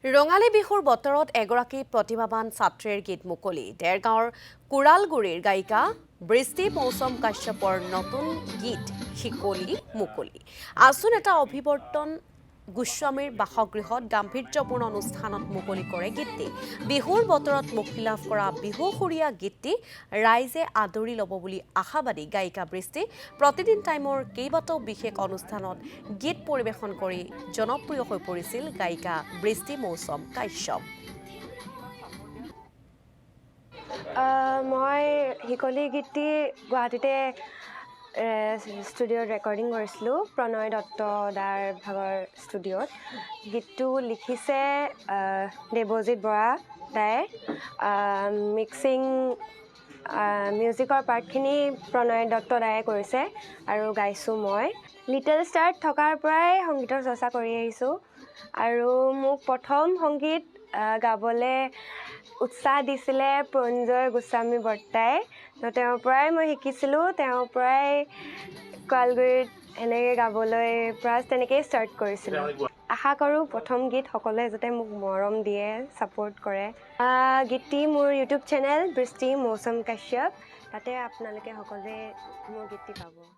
ৰঙালী বিহুৰ বতৰত এগৰাকী প্ৰতিভাৱান ছাত্ৰীৰ গীত মুকলি দেৰগাঁৱৰ কুৰালগুৰিৰ গায়িকা বৃষ্টি মৌচম কাশ্যপৰ নতুন গীত শিকলি মুকলি আচোন এটা অভিৱৰ্তন গোস্বামীৰ বাসগৃহত গাম্ভীৰ্যপূৰ্ণ অনুষ্ঠানত মুকলি কৰে গীতটি বিহুৰ বতৰত মুক্তি লাভ কৰা বিহুসুৰীয়া গীতটি ৰাইজে আদৰি ল'ব বুলি আশাবাদী গায়িকা বৃষ্টি প্ৰতিদিন টাইমৰ কেইবাটাও বিশেষ অনুষ্ঠানত গীত পৰিৱেশন কৰি জনপ্ৰিয় হৈ পৰিছিল গায়িকা বৃষ্টি মৌচম কাশ্যপ মই শিকলি গীতটি গুৱাহাটীতে ষ্টুডিঅ'ত ৰেকৰ্ডিং কৰিছিলোঁ প্ৰণয় দত্ত দাৰ ভাগৰ ষ্টুডিঅ'ত গীতটো লিখিছে দেৱজিৎ বৰা দায়ে মিক্সিং মিউজিকৰ পাৰ্টখিনি প্ৰণয় দত্ত দায়ে কৰিছে আৰু গাইছোঁ মই লিটল ষ্টাৰত থকাৰ পৰাই সংগীতৰ চৰ্চা কৰি আহিছোঁ আৰু মোক প্ৰথম সংগীত গাবলৈ উৎসাহ দিছিলে প্ৰঞ্জয় গোস্বামী বৰ্তাই তেওঁৰ পৰাই মই শিকিছিলোঁ তেওঁৰ পৰাই কুৰালগুৰিত এনেকৈ গাবলৈ প্ৰায় তেনেকৈয়ে ষ্টাৰ্ট কৰিছিলোঁ আশা কৰোঁ প্ৰথম গীত সকলোৱে যাতে মোক মৰম দিয়ে ছাপোৰ্ট কৰে গীতটি মোৰ ইউটিউব চেনেল বৃষ্টি মৌচম কাশ্যপ তাতে আপোনালোকে সকলোৱে মোৰ গীতটি পাব